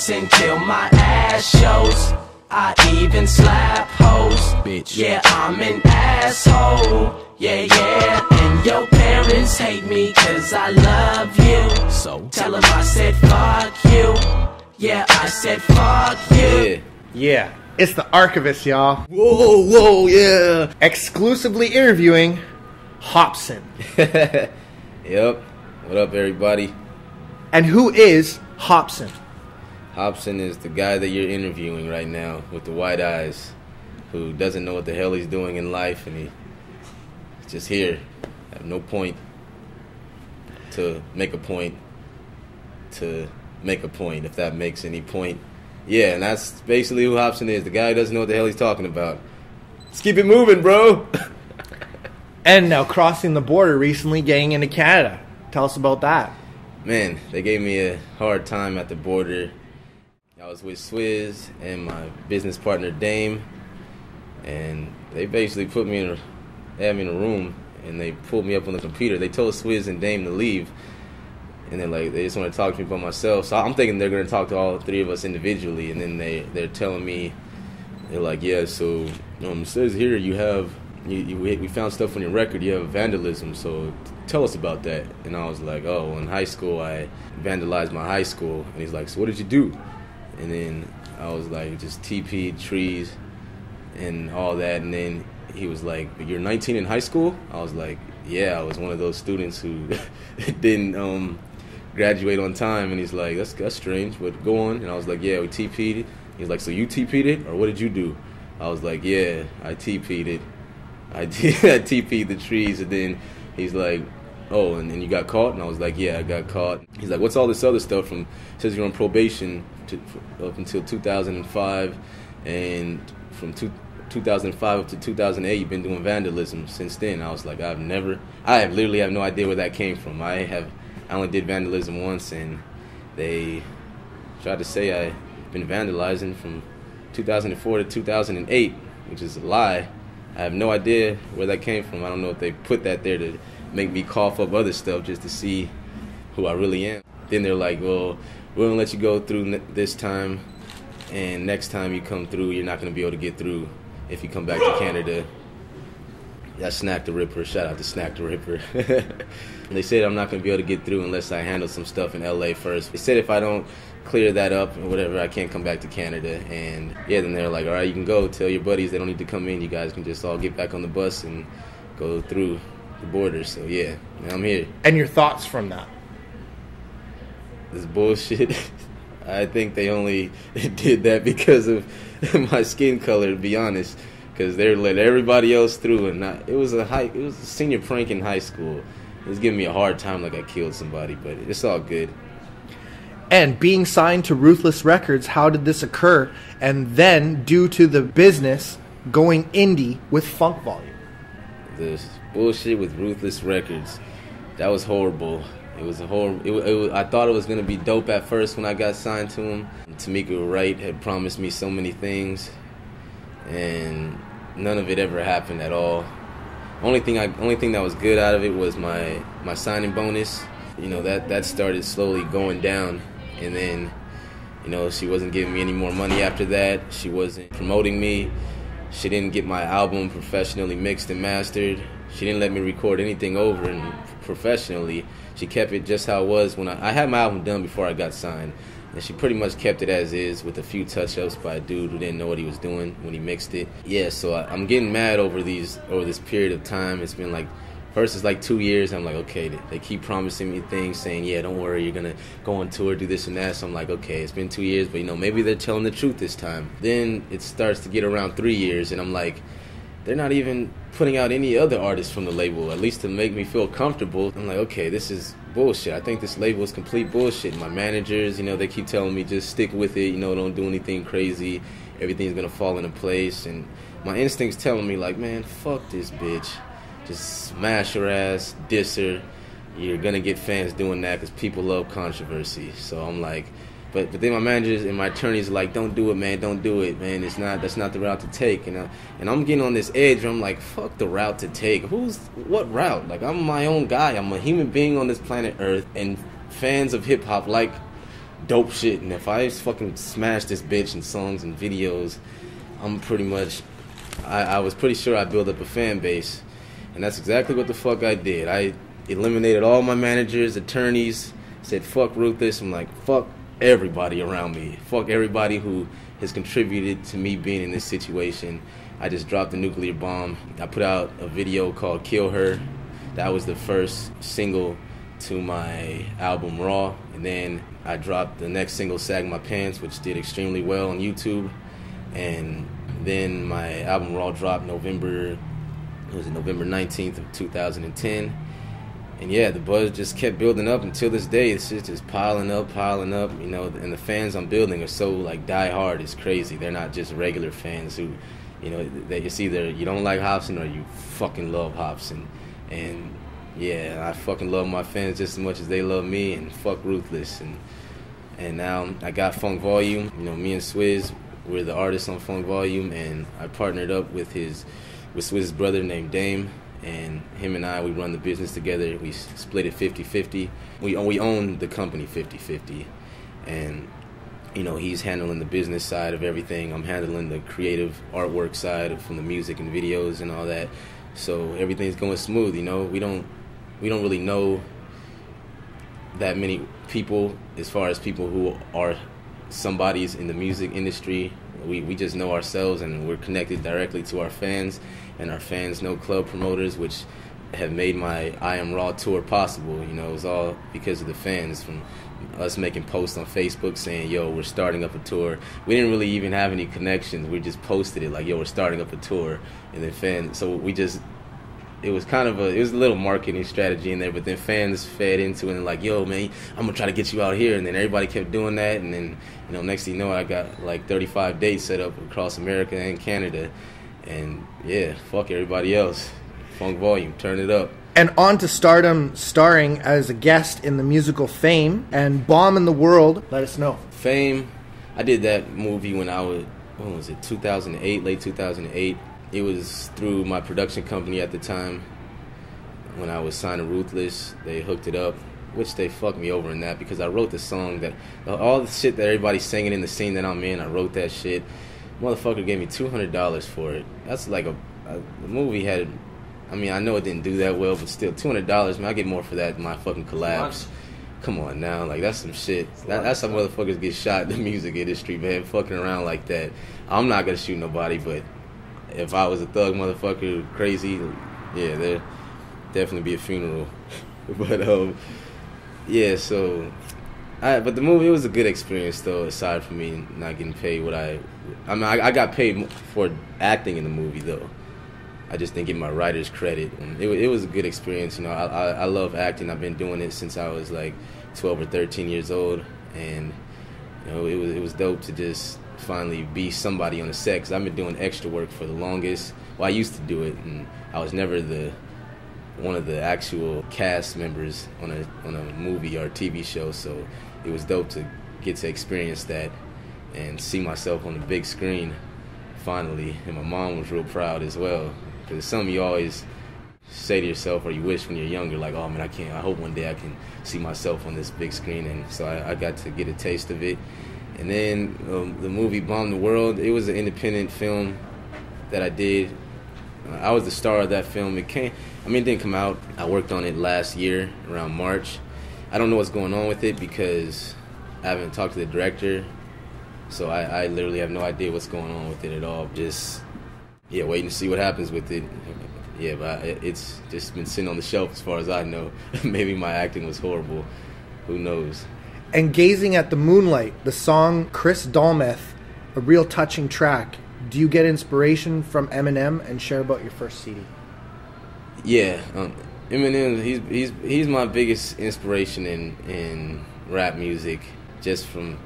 dancing till my ass shows. I even slap hoes. Bitch. Yeah, I'm an asshole. Yeah, and your parents hate me cause I love you. So tell them I said fuck you. Yeah, I said fuck you. Yeah, it's the Archivest, y'all. Whoa, yeah. Exclusively interviewing Hopsin. Yep. What up, everybody? And who is Hopsin? Hopsin is the guy that you're interviewing right now with the white eyes, who doesn't know what the hell he's doing in life, and he's just here. Have no point to make a point to make a point, if that makes any point. Yeah, and that's basically who Hopsin is. The guy who doesn't know what the hell he's talking about. Let's keep it moving, bro. And now crossing the border recently, getting into Canada. Tell us about that. Man, they gave me a hard time at the border. I was with Swizz and my business partner Dame, and they basically had me in a room, and they pulled me up on the computer. They told Swizz and Dame to leave, and then they just want to talk to me by myself. So I'm thinking they're gonna talk to all three of us individually, and then they're telling me, they're like, yeah, so it says here we found stuff on your record. You have vandalism, so tell us about that. And I was like, oh, in high school I vandalized my high school. And he's like, so what did you do? And then I was like, just TP'd trees and all that. And then he was like, but you're 19 in high school? I was like, yeah, I was one of those students who didn't graduate on time. And he's like, that's strange, but go on. And I was like, yeah, we TP'd it. He's like, so you TP'd it, or what did you do? I was like, yeah, I TP'd it. I TP'd the trees. And then he's like, oh, and you got caught? And I was like, yeah, I got caught. He's like, what's all this other stuff from, says you're on probation up until 2005, and from 2005 up to 2008, you've been doing vandalism since then. I was like, I literally have no idea where that came from. I only did vandalism once, and they tried to say I've been vandalizing from 2004 to 2008, which is a lie. I have no idea where that came from. I don't know if they put that there to make me cough up other stuff just to see who I really am. Then they're like, well, we're going to let you go through this time, and next time you come through, you're not going to be able to get through if you come back to Canada. That's Snack the Ripper. Shout out to Snack the Ripper. They said I'm not going to be able to get through unless I handle some stuff in LA first. They said if I don't clear that up or whatever, I can't come back to Canada. And yeah, then they're like, all right, you can go. Tell your buddies they don't need to come in. You guys can just all get back on the bus and go through the border. So yeah, I'm here. And your thoughts from that? This bullshit. I think they only did that because of my skin color, to be honest, because they let everybody else through, and it was a senior prank in high school. It was giving me a hard time, like I killed somebody, but it's all good. And being signed to Ruthless Records, how did this occur? And then, due to the business, going indie with Funk Volume. This bullshit with Ruthless Records, that was horrible. It was I thought it was going to be dope at first when I got signed to him. Tamika Wright had promised me so many things, and none of it ever happened at all. Only thing that was good out of it was my signing bonus. You know, that started slowly going down, and then, you know, she wasn't giving me any more money after that. She wasn't promoting me. She didn't get my album professionally mixed and mastered. She didn't let me record anything over and professionally. She kept it just how it was when I had my album done before I got signed. And she pretty much kept it as is with a few touch-ups by a dude who didn't know what he was doing when he mixed it. Yeah, so I'm getting mad over this period of time. It's been like, first it's like 2 years. I'm like, okay, they keep promising me things, saying, yeah, don't worry, you're going to go on tour, do this and that. So I'm like, okay, it's been 2 years, but, you know, maybe they're telling the truth this time. Then it starts to get around 3 years, and I'm like, they're not even putting out any other artists from the label, at least to make me feel comfortable. I'm like, okay, this is bullshit. I think this label is complete bullshit. My managers, you know, they keep telling me just stick with it, you know, don't do anything crazy. Everything's going to fall into place. And my instinct's telling me, like, man, fuck this bitch. Just smash her ass, diss her. You're going to get fans doing that because people love controversy. So I'm like, but then my managers and my attorneys are like, don't do it, man, don't do it, man. That's not the route to take. And I'm getting on this edge where I'm like, fuck the route to take. What route? Like, I'm my own guy. I'm a human being on this planet Earth, and fans of hip-hop like dope shit. And if I fucking smash this bitch in songs and videos, I'm pretty much, I was pretty sure I'd build up a fan base. And that's exactly what the fuck I did. I eliminated all my managers, attorneys, said fuck Ruthless. I'm like, fuck everybody around me. Fuck everybody who has contributed to me being in this situation. I just dropped a nuclear bomb. I put out a video called Kill Her. That was the first single to my album Raw. And then I dropped the next single, Sag My Pants, which did extremely well on YouTube. And then my album Raw dropped November 19th of 2010. And yeah, the buzz just kept building up until this day. It's just piling up, you know, and the fans I'm building are so like die hard. It's crazy. They're not just regular fans who, you know, it's either you don't like Hopsin or you fucking love Hopsin. And yeah, I fucking love my fans just as much as they love me, and fuck Ruthless. And now I got Funk Volume. You know, me and Swizz, we're the artists on Funk Volume, and I partnered up with Swizz's brother named Dame. And him and we run the business together. We split it 50-50. We own the company 50-50. And, you know, he's handling the business side of everything. I'm handling the creative artwork side from the music and videos and all that. So everything's going smooth, you know. We don't really know that many people as far as people who are somebodies in the music industry. We just know ourselves, and we're connected directly to our fans, and our fans know club promoters, which have made my I Am Raw tour possible. You know, it was all because of the fans, from us making posts on Facebook saying, yo, we're starting up a tour. We didn't really even have any connections. We just posted it like, yo, we're starting up a tour. And then fans, so we just, it was kind of it was a little marketing strategy in there, but then fans fed into it and like, yo, man, I'm going to try to get you out here. And then everybody kept doing that. And then, you know, next thing you know, I got like 35 dates set up across America and Canada. And yeah, fuck everybody else. Funk Volume, turn it up. And on to stardom, starring as a guest in the musical Fame and Bomb in the World. Let us know. Fame, I did that movie when was it, 2008, late 2008. It was through my production company at the time. When I was signed to Ruthless, they hooked it up, which they fucked me over in that, because I wrote the song that, all the shit that everybody's singing in the scene that I'm in, I wrote that shit. Motherfucker gave me $200 for it. That's like the movie had, I mean, I know it didn't do that well, but still, $200, man, I get more for that than my fucking collabs. Come on now, like, that's some shit. That's how motherfuckers get shot in the music industry, man, fucking around like that. I'm not gonna shoot nobody, but if I was a thug motherfucker, crazy, yeah, there'd definitely be a funeral. But, yeah, so, but the movie, it was a good experience, though, aside from me not getting paid I got paid for acting in the movie, though. I just didn't get my writer's credit. And it was a good experience, you know. I love acting. I've been doing it since I was like 12 or 13 years old, and you know, it was dope to just finally be somebody on the set, because I've been doing extra work for the longest. Well, I used to do it, and I was never one of the actual cast members on a movie or TV show, so it was dope to get to experience that and see myself on the big screen finally. And my mom was real proud as well, because something you always say to yourself or you wish when you're younger, like, oh man, I hope one day I can see myself on this big screen. And so I got to get a taste of it. And then the movie Bomb the World, it was an independent film that I did. I was the star of that film. It didn't come out. I worked on it last year around March. I don't know what's going on with it because I haven't talked to the director. So I literally have no idea what's going on with it at all. Just, yeah, waiting to see what happens with it. Yeah, but it's just been sitting on the shelf as far as I know. Maybe my acting was horrible. Who knows? And Gazing at the Moonlight, the song Chris Dalmeth, a real touching track. Do you get inspiration from Eminem, and share about your first CD? Yeah, Eminem, he's my biggest inspiration in rap music, just from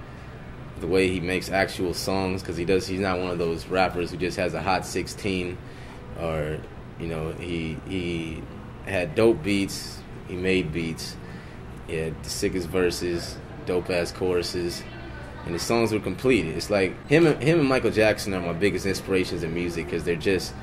the way he makes actual songs, because he's not one of those rappers who just has a hot 16, or, you know, he had dope beats, he made beats, he had the sickest verses, dope ass choruses, and his songs were complete. It's like him and Michael Jackson are my biggest inspirations in music, because they're just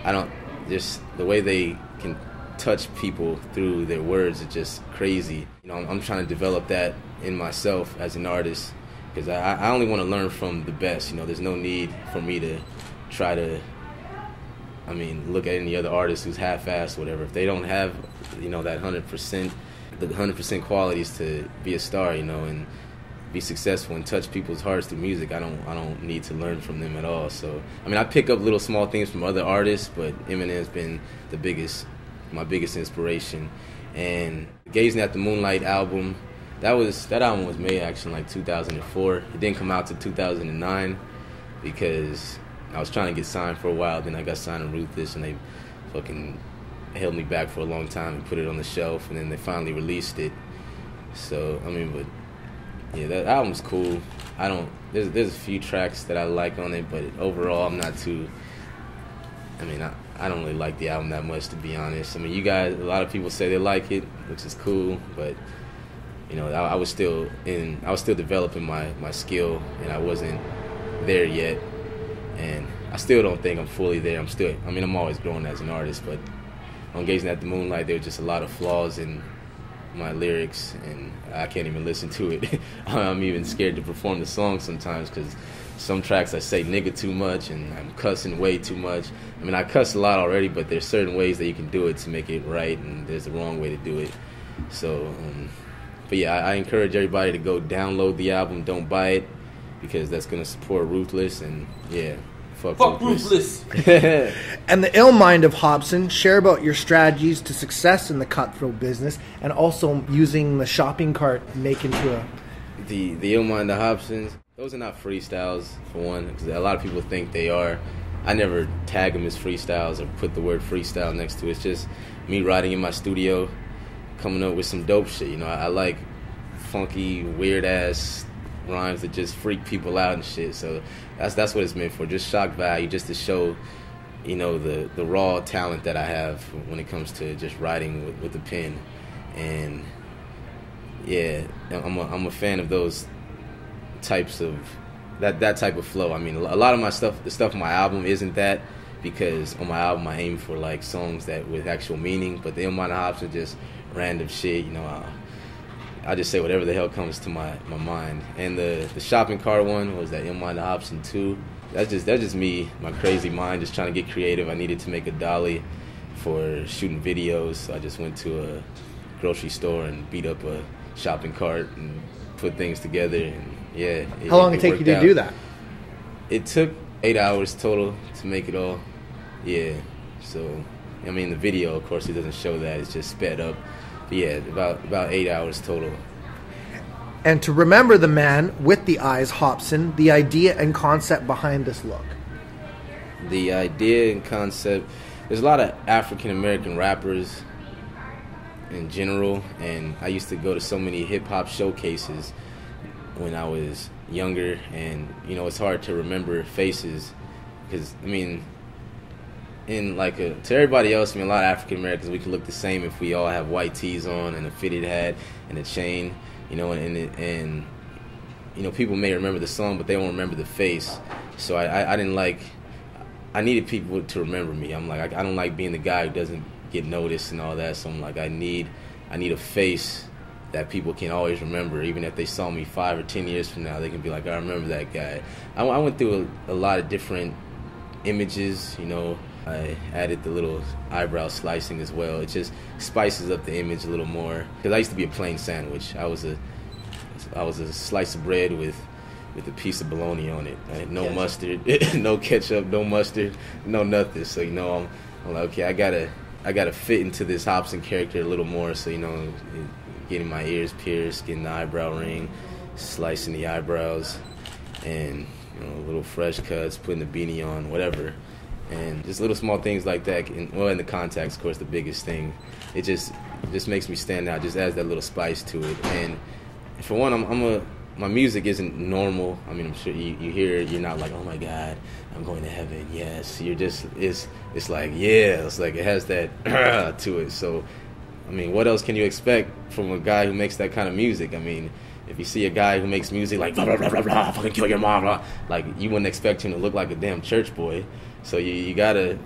the way they can touch people through their words is just crazy. You know, I'm trying to develop that in myself as an artist, because I only want to learn from the best. There's no need for me to try to, look at any other artist who's half-assed, whatever. If they don't have, that 100%, the 100% qualities to be a star, and be successful and touch people's hearts through music, I don't need to learn from them at all. So, I pick up little small things from other artists, but Eminem's been my biggest inspiration. And Gazing at the Moonlight album, that album was made actually in like 2004. It didn't come out till 2009 because I was trying to get signed for a while. Then I got signed to Ruthless, and they fucking held me back for a long time and put it on the shelf, and then they finally released it. So, but yeah, that album's cool. There's a few tracks that I like on it, but overall I'm not too, I don't really like the album that much, to be honest. You guys, a lot of people say they like it, which is cool, but I was still developing my skill, and I wasn't there yet, and I still don't think I'm fully there. I'm always growing as an artist, but on Gazing at the Moonlight, there were just a lot of flaws in my lyrics, and I can't even listen to it. I'm even scared to perform the song sometimes, because some tracks I say nigga too much, and I'm cussing way too much. I cuss a lot already, but there's certain ways that you can do it to make it right, and there's the wrong way to do it. So, but yeah, I encourage everybody to go download the album. Don't buy it, because that's going to support Ruthless, and yeah, fuck Ruthless. And the ill mind of Hopsin, share about your strategies to success in the cutthroat business, and also using the shopping cart make into a... The ill mind of Hopsin, those are not freestyles, for one, because a lot of people think they are. I never tag them as freestyles or put the word freestyle next to it. It's just me writing in my studio, coming up with some dope shit. I like funky, weird-ass rhymes that just freak people out and shit. So that's what it's meant for, just shock value, just to show, the raw talent that I have when it comes to just writing with the pen. And yeah, I'm a fan of those types of that type of flow. A lot of my stuff, the stuff on my album isn't that, because on my album I aim for like songs that with actual meaning, but the Ill Mind of Hopsin just random shit. I just say whatever the hell comes to my mind. And the shopping cart one was that Ill Mind of Hopsin 2. That's just me, my crazy mind, just trying to get creative. I needed to make a dolly for shooting videos, so I just went to a grocery store and beat up a shopping cart and put things together. And yeah. How long did it take you to do that? It took 8 hours total to make it all. Yeah. So, the video, of course, it doesn't show that. It's just sped up. But yeah, about 8 hours total. And to remember the man with the eyes, Hopsin, the idea and concept behind this look. The idea and concept, there's a lot of African-American rappers in general, and I used to go to so many hip-hop showcases when I was younger, and it's hard to remember faces, because to everybody else, a lot of African Americans, we could look the same if we all have white tees on and a fitted hat and a chain, and people may remember the song, but they won't remember the face. So I needed people to remember me. I don't like being the guy who doesn't get noticed and all that. So I need a face that people can always remember. Even if they saw me 5 or 10 years from now, they can be like, I remember that guy. I went through a lot of different images, I added the little eyebrow slicing as well. It just spices up the image a little more. Because I used to be a plain sandwich. I was a slice of bread with a piece of bologna on it. I had no mustard, no ketchup, no mustard, no nothing. So I'm like, okay, I gotta fit into this Hopsin character a little more. So getting my ears pierced, getting the eyebrow ring, slicing the eyebrows, and little fresh cuts, putting the beanie on, whatever. And just little small things like that. In the contacts, of course, the biggest thing. It just makes me stand out. Just adds that little spice to it. And for one, my music isn't normal. I'm sure you hear it, you're not like, oh my God, I'm going to heaven. Yes, you're just it's like, yeah, it's like it has that to it. So, what else can you expect from a guy who makes that kind of music? If you see a guy who makes music like blah blah blah blah blah, fucking kill your mom, blah, like you wouldn't expect him to look like a damn church boy. So you gotta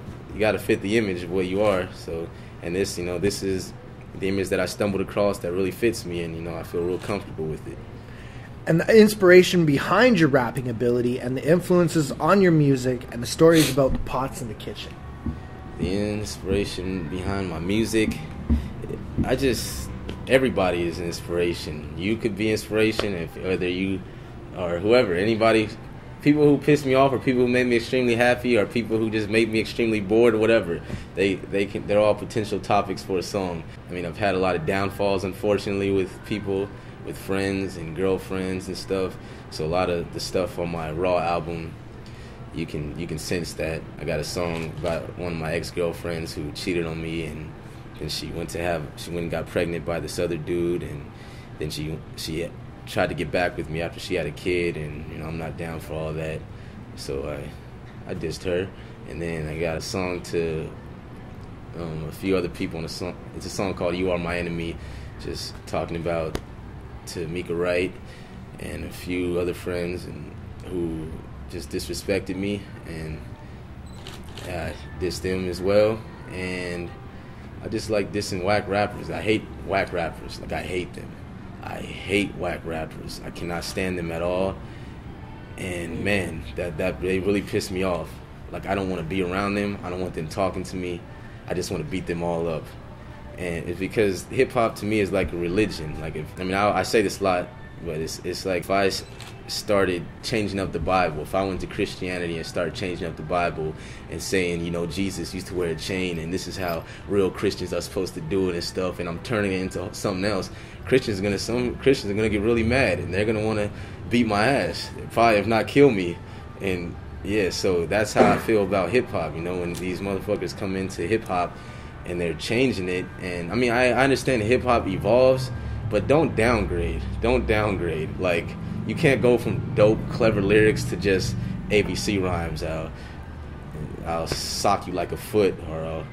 fit the image of what you are. So, and this is the image that I stumbled across that really fits me, and I feel real comfortable with it. And the inspiration behind your rapping ability and the influences on your music and the stories about the pots in the kitchen. The inspiration behind my music, everybody is an inspiration. You could be inspiration, whether you or whoever, anybody, people who piss me off or people who make me extremely happy or people who just make me extremely bored or whatever, they're all potential topics for a song. I mean, I've had a lot of downfalls, unfortunately, with people, with friends and girlfriends and stuff. So a lot of the stuff on my Raw album, you can sense that. I got a song about one of my ex-girlfriends who cheated on me, and then she went and got pregnant by this other dude, and then she tried to get back with me after she had a kid, and I'm not down for all that. So I dissed her, and then I got a song to a few other people on the song. It's a song called "You Are My Enemy," just talking about Tamika Wright and a few other friends who just disrespected me, and I dissed them as well. And I just like dissing whack rappers. I hate whack rappers. Like, I hate them. I hate whack rappers. I cannot stand them at all. And man, that they really piss me off. Like, I don't want to be around them. I don't want them talking to me. I just want to beat them all up. And it's because hip hop to me is like a religion. Like, I say this a lot, but it's like if I started changing up the Bible, if I went to Christianity and started changing up the Bible and saying, Jesus used to wear a chain and this is how real Christians are supposed to do it and stuff, and I'm turning it into something else, some Christians are gonna get really mad and they're gonna want to beat my ass, probably if not kill me. And yeah, so that's how I feel about hip hop. When these motherfuckers come into hip hop and they're changing it. And I understand hip hop evolves, but don't downgrade. Like, you can't go from dope, clever lyrics to just ABC rhymes. I'll sock you like a foot, or I'll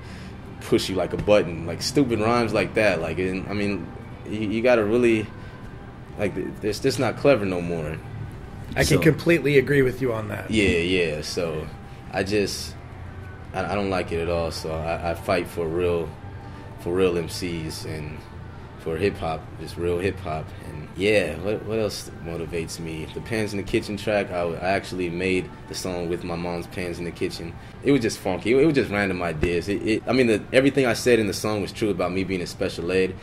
push you like a button. Like, stupid rhymes like that. Like, you gotta really, like, it's just not clever no more. I can completely agree with you on that. Yeah. So I don't like it at all. So I fight for real MCs and for hip hop, just real hip hop. And yeah, what else motivates me? The Pans in the Kitchen track, I actually made the song with my mom's pans in the kitchen. It was just funky. It was just random ideas. Everything I said in the song was true about me being in special ed.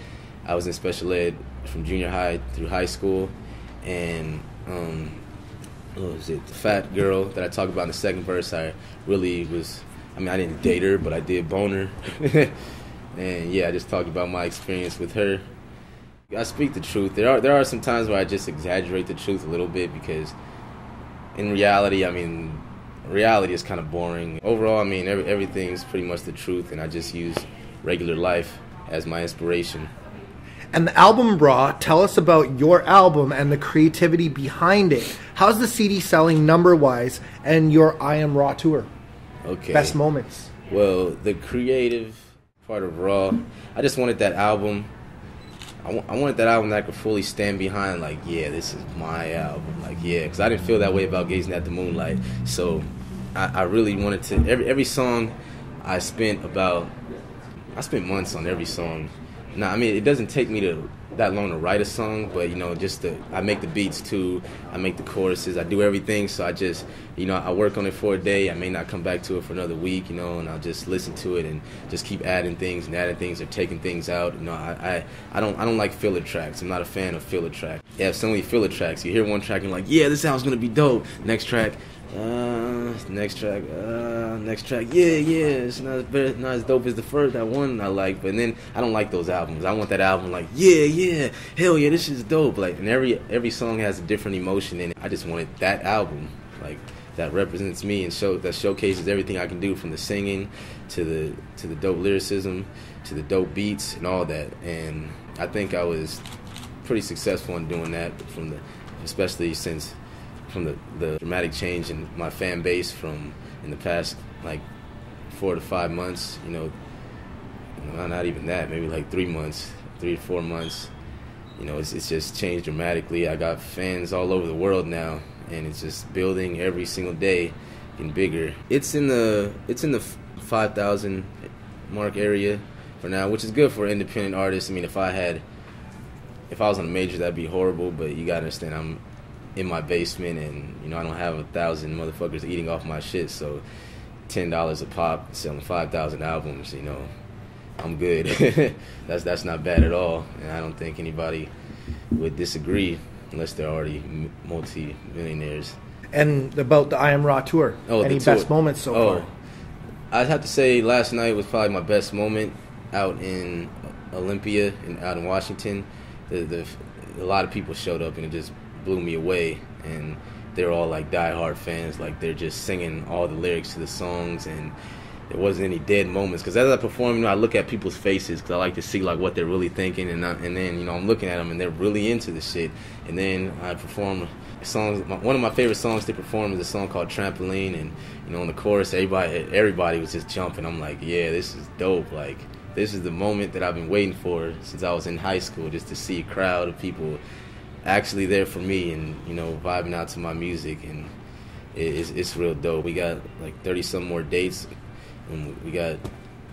I was in special ed from junior high through high school, and what was it? The fat girl that I talk about in the second verse, I really was. I didn't date her, but I did bone her. And yeah, I just talked about my experience with her. I speak the truth. There are some times where I just exaggerate the truth a little bit, because in reality, reality is kind of boring. Overall, everything's pretty much the truth, and I just use regular life as my inspiration. And the album Raw, tell us about your album and the creativity behind it. How's the CD selling number-wise, and your I Am Raw tour? Okay. Best moments. Well, the creative part of Raw, I just wanted that album. I wanted that album that I could fully stand behind. Like, yeah, this is my album. Like, yeah, because I didn't feel that way about Gazing at the Moonlight. So I really wanted to. Every song I spent months on every song. Now, it doesn't take me that long to write a song, but I make the beats too, I make the choruses, I do everything. So I just, I work on it for a day. I may not come back to it for another week, and I'll just listen to it and just keep adding things or taking things out. I don't like filler tracks. I'm not a fan of filler tracks. Yeah, so many filler tracks. You hear one track and you're like, yeah, this sounds gonna be dope. Next track, yeah, it's not as dope as that one I like. But then I don't like those albums. I want that album like, yeah, hell yeah, this is dope. Like, and every song has a different emotion in it. I just wanted that album, like, that represents me and that showcases everything I can do, from the singing to the dope lyricism to the dope beats and all that. And I think I was pretty successful in doing that, especially since from the dramatic change in my fan base from in the past like 4 to 5 months, not even that, maybe like 3 to 4 months, it's just changed dramatically. I got fans all over the world now, and it's just building every single day, getting bigger. It's in the 5,000 mark area, for now, which is good for independent artists. I mean, if I was on a major, that'd be horrible. But you gotta understand, I'm in my basement, and I don't have 1,000 motherfuckers eating off my shit. So $10 a pop, selling 5,000 albums, I'm good. That's not bad at all, and I don't think anybody would disagree unless they're already multi-millionaires. And about the I Am Raw tour, any best moments so far? I'd have to say last night was probably my best moment out in Olympia and out in Washington. A lot of people showed up, and it just blew me away, and they're all like diehard fans, like they're just singing all the lyrics to the songs, and there wasn't any dead moments. Because as I perform, I look at people's faces because I like to see like what they're really thinking, and then I'm looking at them and they're really into the shit. And then I perform songs. One of my favorite songs to perform is a song called Trampoline, and on the chorus, everybody was just jumping. I'm like, yeah, this is dope. Like, this is the moment that I've been waiting for since I was in high school, just to see a crowd of people actually there for me and vibing out to my music, and it's real dope. We got like 30 some more dates, and we got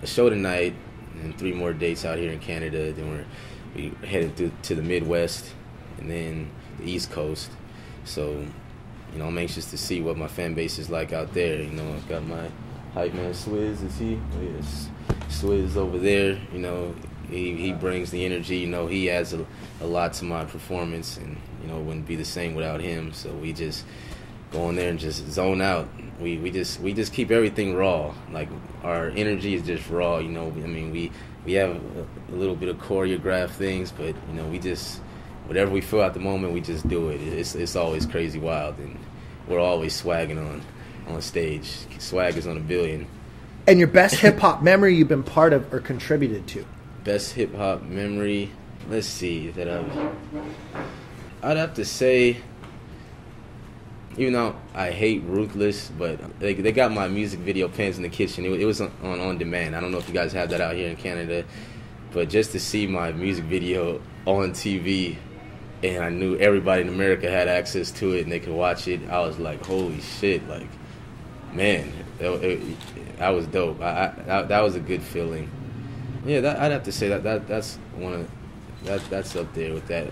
a show tonight and 3 more dates out here in Canada. Then we headed to the Midwest and then the East Coast. So I'm anxious to see what my fan base is like out there. I've got my hype man Swizz. Is he? Oh, yes. Swizz over there. He brings the energy. He adds a lot to my performance, and it wouldn't be the same without him. So we just go in there and just zone out. We just keep everything raw. Like, our energy is just raw. I mean, we have a little bit of choreographed things, but we just, whatever we feel at the moment, we just do it. It's always crazy wild, and we're always swagging on stage. Swag is on $1 billion. And your best hip hop memory you've been part of or contributed to? Best hip hop memory, let's see, I'd have to say, even though I hate Ruthless, but they got my music video Pants in the Kitchen. It was on demand. I don't know if you guys have that out here in Canada, but just to see my music video on TV, and I knew everybody in America had access to it and they could watch it, I was like, holy shit, like, man, that was dope. That was a good feeling. Yeah, I'd have to say that's one of that's up there with that.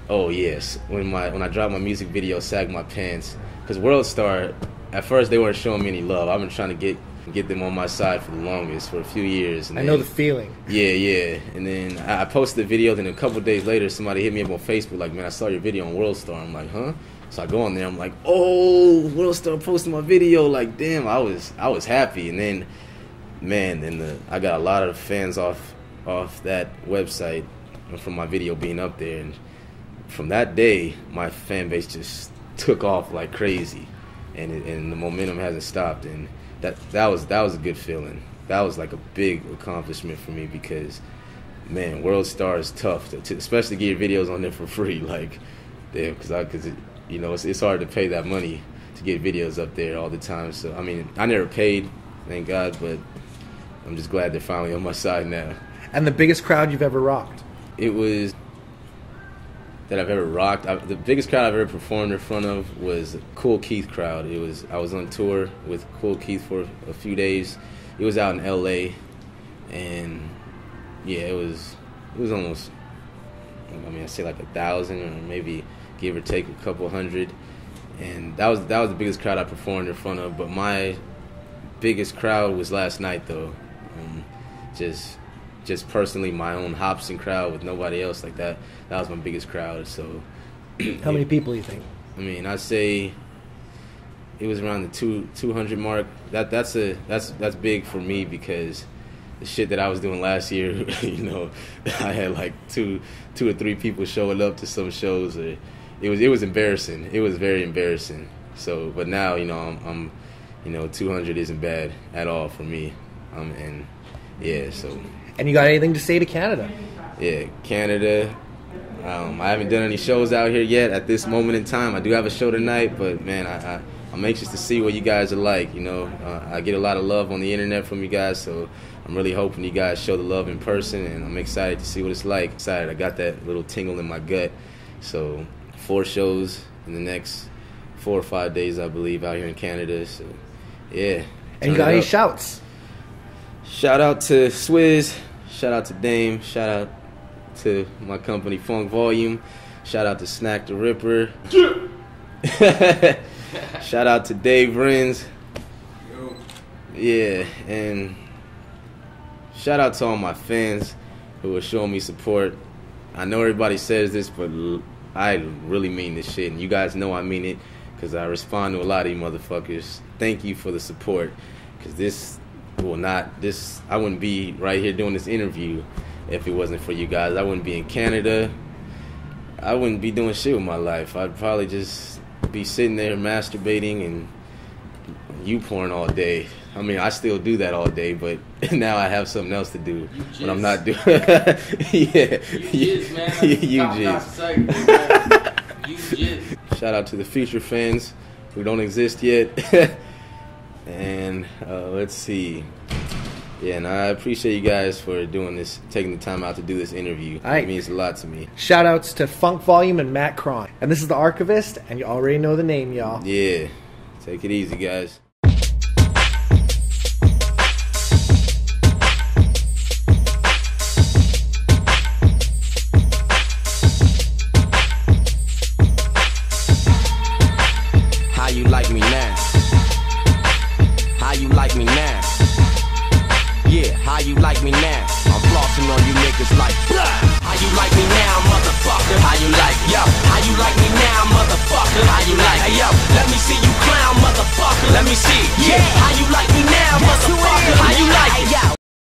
Oh yes, when I dropped my music video, Sag My Pants, because World Star, at first they weren't showing me any love. I've been trying to get them on my side for the longest, for a few years. And I know the feeling. Yeah. And then I posted the video, then a couple of days later, somebody hit me up on Facebook like, man, I saw your video on World Star. I'm like, huh? So I go on there, I'm like, oh, World Star posted my video. Like, damn, I was happy. And then, man, I got a lot of fans off that website from my video being up there. And from that day, my fan base just took off like crazy, and the momentum hasn't stopped. And that was a good feeling. That was like a big accomplishment for me because, man, World Star is tough, especially get your videos on there for free. Like, damn, because it's hard to pay that money to get videos up there all the time. So I mean, I never paid, thank God, but I'm just glad they're finally on my side now. And the biggest crowd you've ever rocked? It was that I've ever rocked. The biggest crowd I've ever performed in front of was Kool Keith crowd. I was on tour with Kool Keith for a few days. It was out in L.A. and yeah, it was almost, I mean, I say like 1,000 or maybe give or take a couple hundred, and that was the biggest crowd I performed in front of. But my biggest crowd was last night though. Just personally, my own Hopsin crowd with nobody else like that. That was my biggest crowd. So, how many people do you think? I mean, I'd say it was around the 200 mark. That's big for me because the shit that I was doing last year, I had like two or three people showing up to some shows. It was embarrassing. It was very embarrassing. So, but now I'm 200 isn't bad at all for me. And yeah, so. And you got anything to say to Canada? Yeah, Canada. I haven't done any shows out here yet at this moment in time. I do have a show tonight, but man, I'm anxious to see what you guys are like. I get a lot of love on the internet from you guys, so I'm really hoping you guys show the love in person, and I'm excited to see what it's like. Excited, I got that little tingle in my gut. So 4 shows in the next 4 or 5 days, I believe, out here in Canada. So yeah. And you got any shouts? Shout out to Swizz, shout out to Dame, shout out to my company Funk Volume, shout out to Snack the Ripper, shout out to Dave Renz, yeah, and shout out to all my fans who are showing me support. I know everybody says this, but I really mean this shit, and you guys know I mean it, because I respond to a lot of you motherfuckers. Thank you for the support, because I wouldn't be right here doing this interview if it wasn't for you guys. I wouldn't be in Canada. I wouldn't be doing shit with my life. I'd probably just be sitting there masturbating and porn all day. I mean, I still do that all day, but now I have something else to do when I'm not doing. Yeah, you jizz, man. You jizz. Shout out to the future fans who don't exist yet. And let's see. Yeah, and I appreciate you guys for doing this, taking the time out to do this interview. All right. It means a lot to me. Shout outs to Funk Volume and Matt Cron. And this is the Archivest, and you already know the name, y'all. Yeah. Take it easy, guys. How you like me now? How you like me now? Yeah, how you like me now? I'm flossing on you niggas like blah. How you like me now, motherfucker? How you like, yo? How you like me now, motherfucker? How you like, hey, yo? Let me see you clown, motherfucker. Let me see, yeah.